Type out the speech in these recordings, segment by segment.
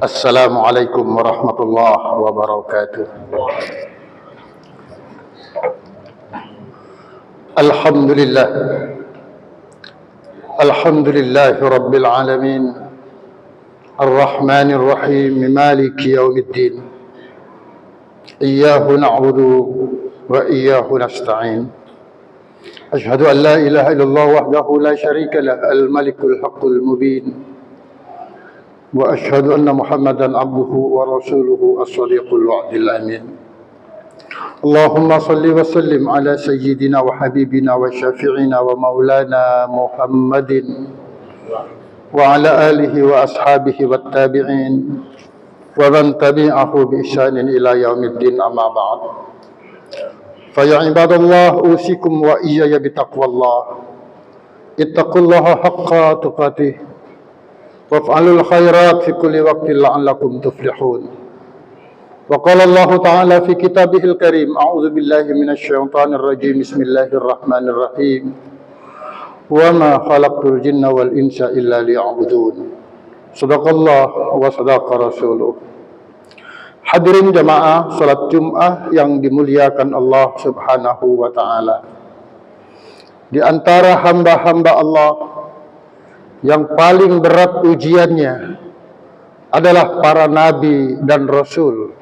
Assalamualaikum warahmatullahi wabarakatuh. Alhamdulillah. Alhamdulillahi rabbil alamin. Ar-Rahmanir Rahim. Maliki yaumiddin. Iyyahu na'budu wa iyyahu nasta'in. Ashhadu an la ilaha illallah wahdahu la syarika lah, al-malikul haqqul mubin. وأشهد أن محمدا عبده ورسوله الصديق الوعد الأمين. اللهم صل وسلم على سيدنا وحبيبنا وشافعنا ومولانا محمد وعلى آله وأصحابه والتابعين ومن تبعه بإحسان إلى يوم الدين. أما بعد، فيا عباد الله، أوصيكم وإياي بتقوى الله. اتقوا الله حق تقاته وافعلوا الخيرات في كل وقت لعلكم تفلحون. وقال الله تعالى في كتابه الكريم: أعوذ بالله من الشيطان الرجيم، بسم الله الرحمن الرحيم، وما خلقت الجن والإنس إلا ليعبدون. صدق الله وصدق رسوله. Hadirin jamaah salat Jumat yang dimuliakan Allah Subhanahu wa taala. Di antara hamba-hamba Allah yang paling berat ujiannya adalah para nabi dan rasul.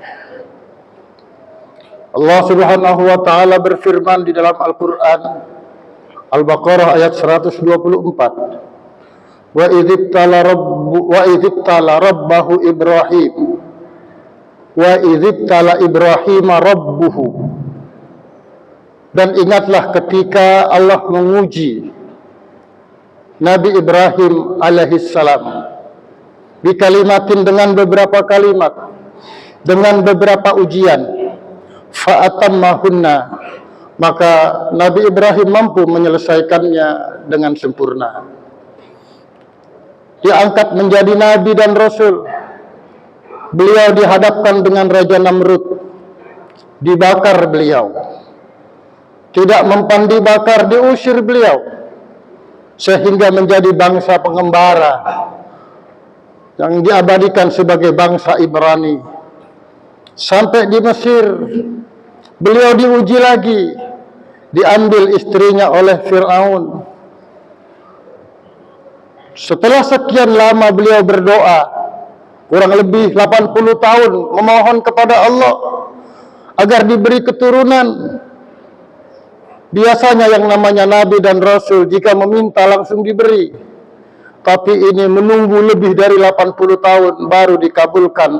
Allah Subhanahu wa taala berfirman di dalam Al-Qur'an Al-Baqarah ayat 124. Wa idzibtala rabbahu Ibrahim wa idzibtala Ibrahim rabbuhu. Dan ingatlah ketika Allah menguji Nabi Ibrahim alaihissalam di kalimatin, dengan beberapa kalimat, dengan beberapa ujian. Fa'atammahunna, maka Nabi Ibrahim mampu menyelesaikannya dengan sempurna. Diangkat menjadi nabi dan rasul. Beliau dihadapkan dengan Raja Namrud, dibakar beliau. Tidak mempan dibakar, diusir beliau, sehingga menjadi bangsa pengembara yang diabadikan sebagai bangsa Ibrani. Sampai di Mesir, beliau diuji lagi, diambil istrinya oleh Fir'aun. Setelah sekian lama beliau berdoa, kurang lebih 80 tahun, memohon kepada Allah agar diberi keturunan. Biasanya yang namanya nabi dan rasul jika meminta langsung diberi. Tapi ini menunggu lebih dari 80 tahun baru dikabulkan.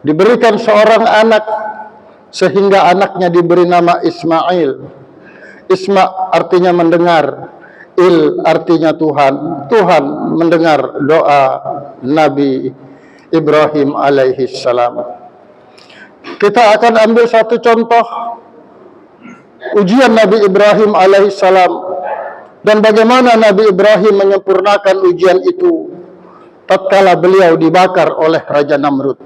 Diberikan seorang anak, sehingga anaknya diberi nama Ismail. Isma artinya mendengar, Il artinya Tuhan. Tuhan mendengar doa Nabi Ibrahim alaihissalam. Kita akan ambil satu contoh ujian Nabi Ibrahim alaihissalam dan bagaimana Nabi Ibrahim menyempurnakan ujian itu tatkala beliau dibakar oleh Raja Namrud.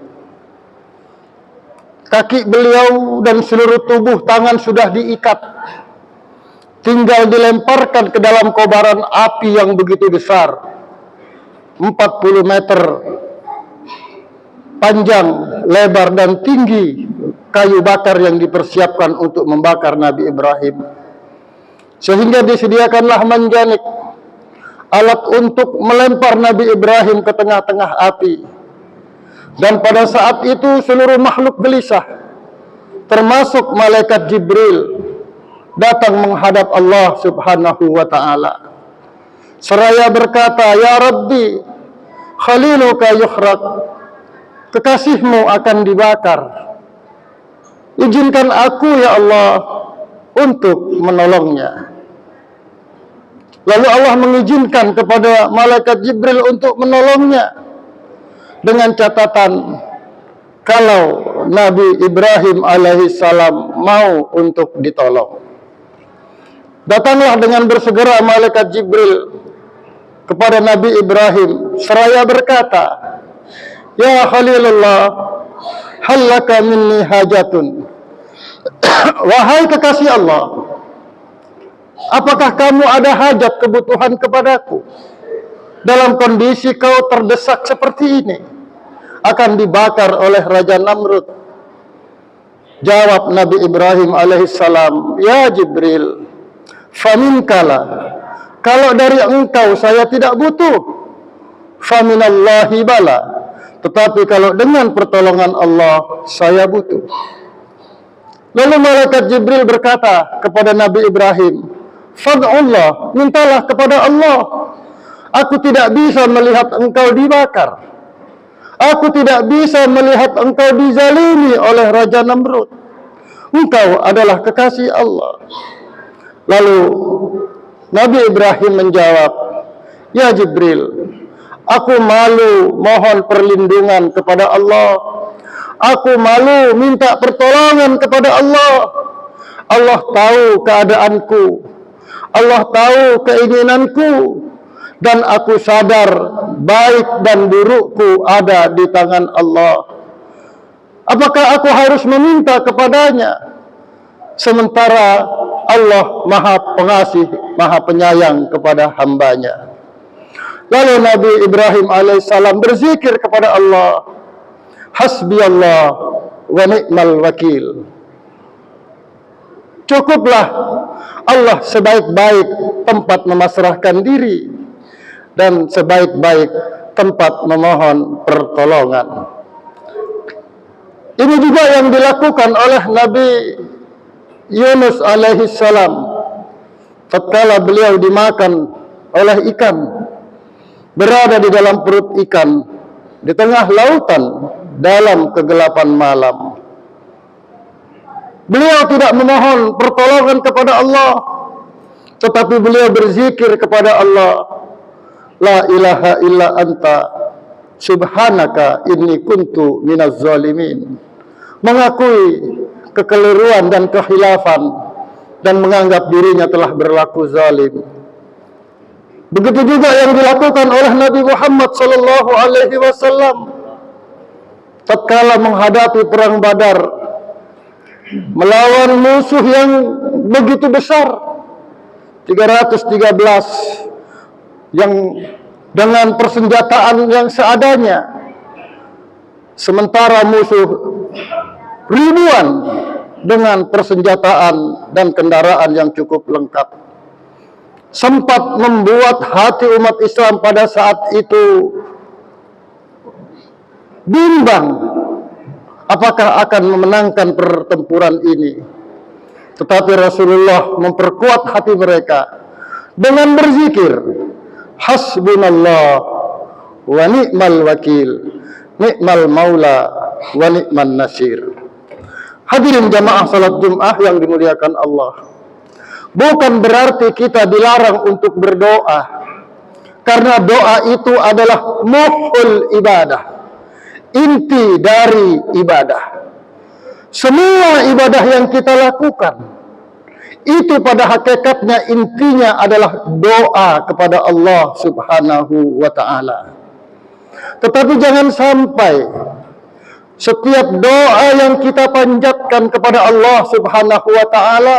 Kaki beliau dan seluruh tubuh, tangan sudah diikat, tinggal dilemparkan ke dalam kobaran api yang begitu besar, 40 meter panjang, lebar dan tinggi kayu bakar yang dipersiapkan untuk membakar Nabi Ibrahim. Sehingga disediakanlah manjanik, alat untuk melempar Nabi Ibrahim ke tengah-tengah api. Dan pada saat itu seluruh makhluk gelisah, termasuk malaikat Jibril, datang menghadap Allah Subhanahu wa ta'ala. Seraya berkata, "Ya Rabbi, khaliluka yukhraq." Kekasihmu akan dibakar. Izinkan aku ya Allah untuk menolongnya. Lalu Allah mengizinkan kepada malaikat Jibril untuk menolongnya, dengan catatan kalau Nabi Ibrahim alaihissalam mau untuk ditolong. Datanglah dengan bersegera malaikat Jibril kepada Nabi Ibrahim seraya berkata, "Ya Khalilullah, hal laka minni hajatun." Wahai kekasih Allah, apakah kamu ada hajat kebutuhan kepadaku? Dalam kondisi kau terdesak seperti ini, akan dibakar oleh Raja Namrud. Jawab Nabi Ibrahim alaihissalam, "Ya Jibril, faminkala, kalau dari engkau saya tidak butuh, faminallahi bala, tetapi kalau dengan pertolongan Allah saya butuh." Lalu malaikat Jibril berkata kepada Nabi Ibrahim, "Fad'ullah, mintalah kepada Allah. Aku tidak bisa melihat engkau dibakar. Aku tidak bisa melihat engkau dizalimi oleh Raja Namrud. Engkau adalah kekasih Allah." Lalu Nabi Ibrahim menjawab, "Ya Jibril, aku malu mohon perlindungan kepada Allah. Aku malu minta pertolongan kepada Allah. Allah tahu keadaanku. Allah tahu keinginanku. Dan aku sadar baik dan burukku ada di tangan Allah. Apakah aku harus meminta kepadanya? Sementara Allah Maha Pengasih, Maha Penyayang kepada hambanya." Lalu Nabi Ibrahim alaihissalam berzikir kepada Allah, "Hasbiyallah wa ni'mal wakil." Cukuplah Allah sebaik-baik tempat memasrahkan diri dan sebaik-baik tempat memohon pertolongan. Ini juga yang dilakukan oleh Nabi Yunus alaihissalam tatkala beliau dimakan oleh ikan, berada di dalam perut ikan di tengah lautan dalam kegelapan malam. Beliau tidak memohon pertolongan kepada Allah, tetapi beliau berzikir kepada Allah, "La ilaha illa anta, subhanaka inni kuntu minaz zalimin." Mengakui kekeliruan dan kehilafan dan menganggap dirinya telah berlaku zalim. Begitu juga yang dilakukan oleh Nabi Muhammad sallallahu alaihi wasallam tatkala menghadapi perang Badar melawan musuh yang begitu besar, 313, yang dengan persenjataan yang seadanya, sementara musuh ribuan dengan persenjataan dan kendaraan yang cukup lengkap. Sempat membuat hati umat Islam pada saat itu bimbang apakah akan memenangkan pertempuran ini. Tetapi Rasulullah memperkuat hati mereka dengan berzikir, "Hasbunallah wa ni'mal wakil, ni'mal maula wa ni'man nasir." Hadirin jamaah salat Jumat yang dimuliakan Allah, bukan berarti kita dilarang untuk berdoa, karena doa itu adalah muhul ibadah, inti dari ibadah. Semua ibadah yang kita lakukan itu pada hakikatnya intinya adalah doa kepada Allah Subhanahu wa ta'ala. Tetapi jangan sampai setiap doa yang kita panjatkan kepada Allah Subhanahu wa ta'ala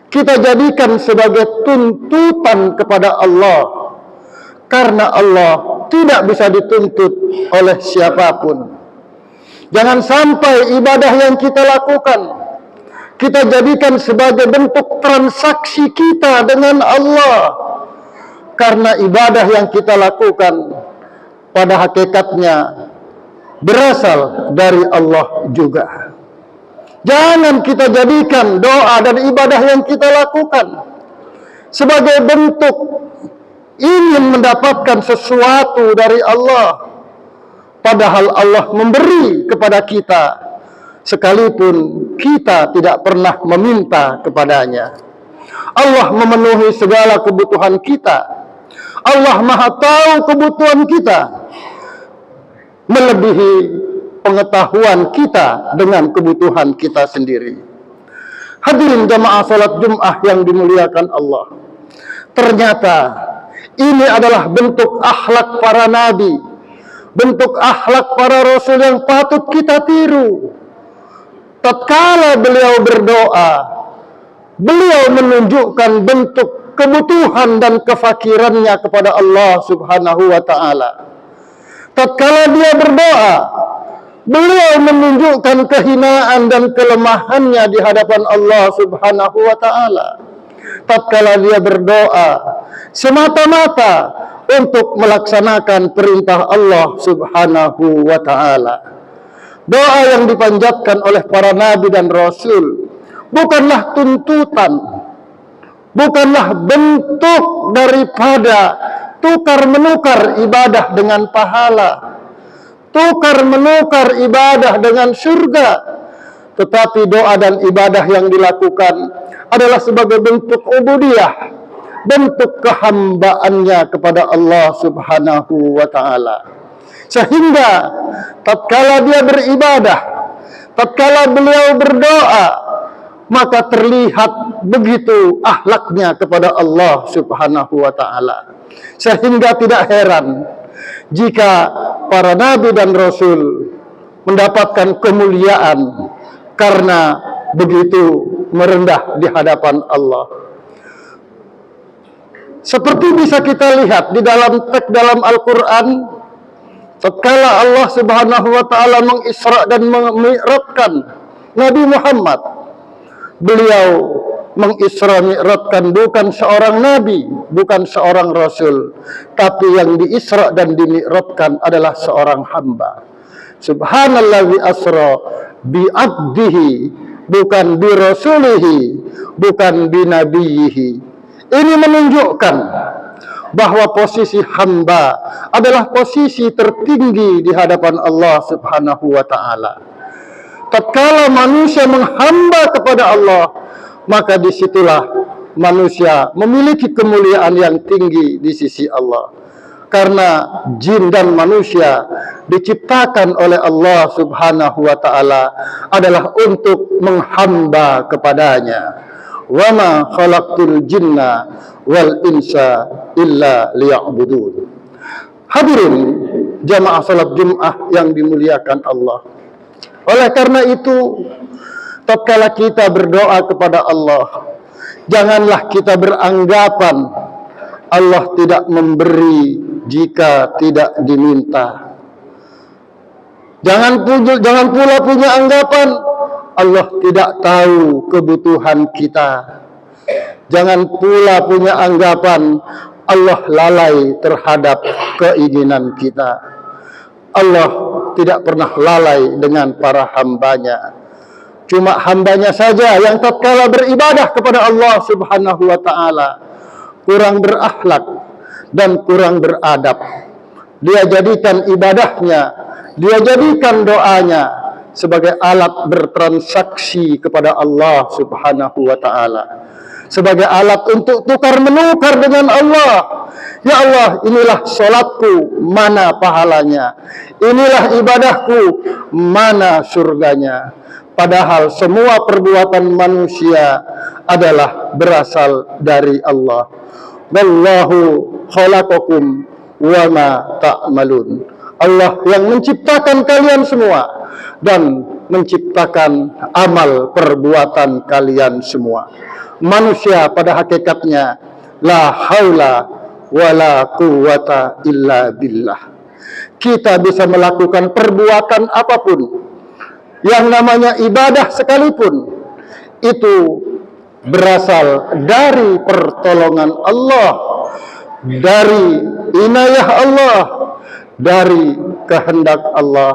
kita jadikan sebagai tuntutan kepada Allah, karena Allah tidak bisa dituntut oleh siapapun. Jangan sampai ibadah yang kita lakukan kita jadikan sebagai bentuk transaksi kita dengan Allah, karena ibadah yang kita lakukan pada hakikatnya berasal dari Allah juga. Jangan kita jadikan doa dan ibadah yang kita lakukan sebagai bentuk ingin mendapatkan sesuatu dari Allah, padahal Allah memberi kepada kita sekalipun kita tidak pernah meminta kepadanya. Allah memenuhi segala kebutuhan kita. Allah Maha tahu kebutuhan kita, melebihi pengetahuan kita dengan kebutuhan kita sendiri. Hadirin jamaah salat Jumat yang dimuliakan Allah, ternyata Ini adalah bentuk akhlak para nabi, bentuk akhlak para rasul yang patut kita tiru. Tatkala beliau berdoa, beliau menunjukkan bentuk kebutuhan dan kefakirannya kepada Allah Subhanahu wa ta'ala. Tatkala dia berdoa, beliau menunjukkan kehinaan dan kelemahannya di hadapan Allah Subhanahu wa ta'ala. Tatkala dia berdoa semata-mata untuk melaksanakan perintah Allah Subhanahu wa ta'ala. Doa yang dipanjatkan oleh para nabi dan rasul bukanlah tuntutan, bukanlah bentuk daripada tukar-menukar ibadah dengan pahala, tukar-menukar ibadah dengan surga. Tetapi doa dan ibadah yang dilakukan adalah sebagai bentuk ubudiyah, bentuk kehambaannya kepada Allah Subhanahu wa ta'ala. Sehingga tatkala dia beribadah, tatkala beliau berdoa, maka terlihat begitu akhlaknya kepada Allah Subhanahu wa ta'ala. Sehingga tidak heran jika para nabi dan rasul mendapatkan kemuliaan karena begitu merendah di hadapan Allah. Seperti bisa kita lihat di dalam teks dalam Al-Quran, tatkala Allah Subhanahu wa ta'ala mengisra dan memi'rajkan Nabi Muhammad, beliau mengisra mi'rajkan bukan seorang nabi, bukan seorang rasul, tapi yang diisra dan dimi'rajkan adalah seorang hamba. Subhanallazi asra bi abdihi, bukan bi rasulihi, bukan bi nabiyihi. Ini menunjukkan bahwa posisi hamba adalah posisi tertinggi di hadapan Allah Subhanahu wa ta'ala. Tatkala manusia menghamba kepada Allah, maka disitulah manusia memiliki kemuliaan yang tinggi di sisi Allah. Karena jin dan manusia diciptakan oleh Allah Subhanahu wa ta'ala adalah untuk menghamba kepadanya. Wa ma khalaqtul jinna wal insa illa liya'budun. Hadirin jamaah salat Jumat yang dimuliakan Allah. Oleh karena itu, tatkala kita berdoa kepada Allah, janganlah kita beranggapan Allah tidak memberi jika tidak diminta. Jangan pula punya anggapan Allah tidak tahu kebutuhan kita. Jangan pula punya anggapan Allah lalai terhadap keinginan kita. Allah tidak pernah lalai dengan para hambanya. Cuma hambanya saja yang tatkala beribadah kepada Allah Subhanahu wa ta'ala kurang berakhlak dan kurang beradab. Dia jadikan ibadahnya, dia jadikan doanya sebagai alat bertransaksi kepada Allah Subhanahu wa ta'ala, sebagai alat untuk tukar menukar dengan Allah. Ya Allah, inilah salatku, mana pahalanya? Inilah ibadahku, mana surganya? Padahal semua perbuatan manusia adalah berasal dari Allah. Wallahu khalaqakum wa ma ta'malun. Allah yang menciptakan kalian semua dan menciptakan amal perbuatan kalian semua. Manusia pada hakikatnya la haula wala quwwata illa billah. Kita bisa melakukan perbuatan apapun, yang namanya ibadah sekalipun, itu berasal dari pertolongan Allah, dari inayah Allah, dari kehendak Allah.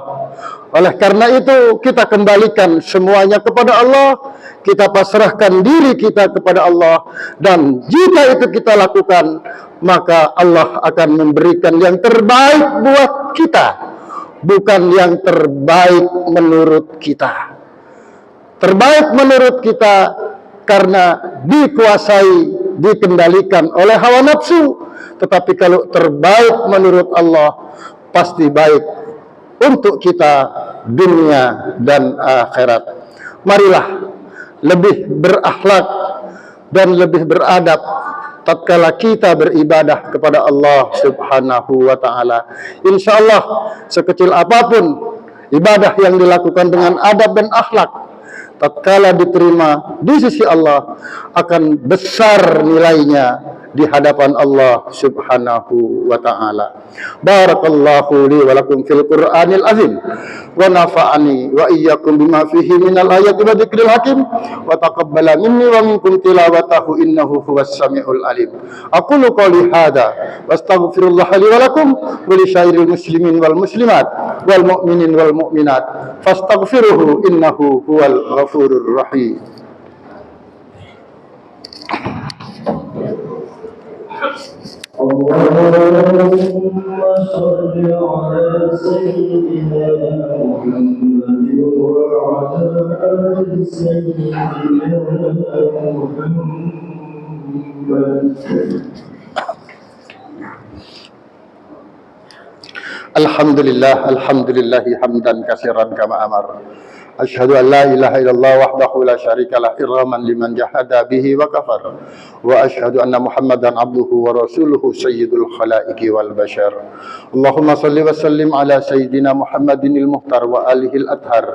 Oleh karena itu kita kembalikan semuanya kepada Allah, kita pasrahkan diri kita kepada Allah, dan jika itu kita lakukan, maka Allah akan memberikan yang terbaik buat kita, bukan yang terbaik menurut kita. Terbaik menurut kita karena dikuasai, dikendalikan oleh hawa nafsu. Tetapi kalau terbaik menurut Allah, pasti baik untuk kita dunia dan akhirat. Marilah lebih berakhlak dan lebih beradab tatkala kita beribadah kepada Allah Subhanahu wa taala. Insyaallah sekecil apapun ibadah yang dilakukan dengan adab dan akhlak, tatkala diterima di sisi Allah akan besar nilainya di hadapan Allah Subhanahu wa taala. Barakallahu li wa lakum fil Qur'anil azim wa nafa'ani wa iyyakum bima fihi minal ayati wa dzikril hakim wa taqabbala minni wa minkum tilawatahu innahu huwas samiul alim. Aqulu qouli hadza wastaghfirullah li wa lakum wa li syairil muslimin wal muslimat wal mu'minin wal mu'minat fastaghfiruhu innahu huwal ghafurur rahim. اللهم صل على سيدنا محمد وعلى آل سيدنا محمد. Alhamdulillah hamdan katsiran kama amar. Asyhadu an la ilaha illallah wahdahu la syarikalah irhaman liman jahada bihi wa kafar. Wa asyhadu anna Muhammadan abduhu wa rasuluhu sayyidul khalaiqi wal bashar. Allahumma salli wa sallim ala sayyidina Muhammadinil muhtar wa alihil athhar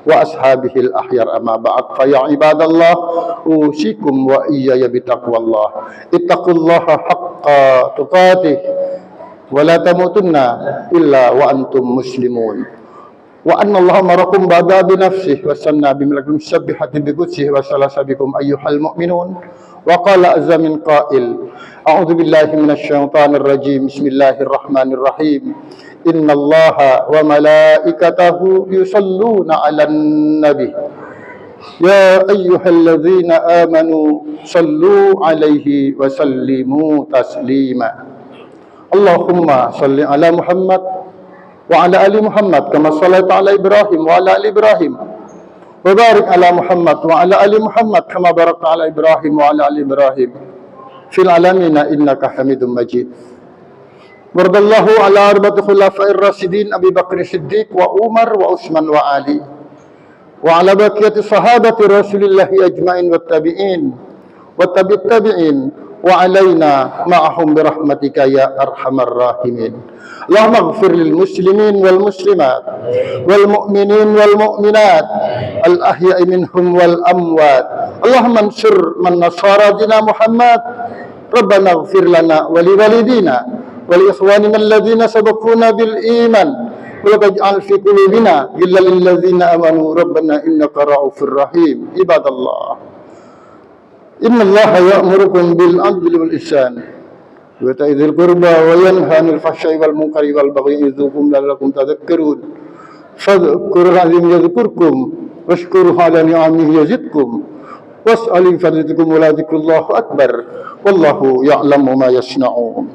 wa ashabihil ahyar amma ba'd. Fa ya ibadallah usikum wa iyaya bitaqwallah. Ittaqullaha haqqa tuqatih wa la tamutunna illa wa antum muslimun. Wa anna Allah amarakum ba'da bi nafsihi wa sanna bi malakum sabbihati bi qudsihi wa salasa bikum ayyuhal mu'minun wa qala azza min qa'il a'udzu billahi minasy syaithanir rajim bismillahir rahmanir rahim innallaha wa malaikatahu yusholluna 'alan nabi ya ayyuhalladzina amanu shallu 'alaihi wa sallimu taslima. Allahumma shalli 'ala Muhammad wa ala ali Muhammad kama shallaita ala Ibrahim wa ala ali Ibrahim wa barik ala Muhammad wa ala ali Muhammad kama barakta ala Ibrahim wa ala ali Ibrahim fil alamin innaka Hamidum Majid. Wardallahu ala arba'ati khulafa'ir rasyidin Abi Bakr Siddiq wa Umar wa Utsman wa Ali wa ala baqiyati sahabati Rasulillah ajma'in wat tabi'in wat tabi'it tabi'in wa alaina ma'ahum birahmatika ya arhamar rahimin. Allahumma ighfir lil muslimin wal muslimat wal mu'minin wal mu'minat al ahya'i minhum wal amwat. Allahumma ansur man nasara dina Muhammad. Rabbana ighfir lana wa li walidina wa li ikhwanina alladhina sabaquna bil iman wa la taj'al fi qulubina ghillan lil ladzina amanu rabbana innaka ra'ufur rahim. Ibadallah, inna Allaha ya'murukum bil 'adli wal ihsan wa ita'i dzil qurba wa yanha 'anil fahsya'i wal munkari wal baghi ya'idzukum la'allakum tadhakkarun. Fadhkurul 'azim yadhkurkum washkuruhu 'ala ni'amihi yazidkum was'alu fadlatikum wa la dzikrullahi akbar wallahu ya'lamu ma yasna'un.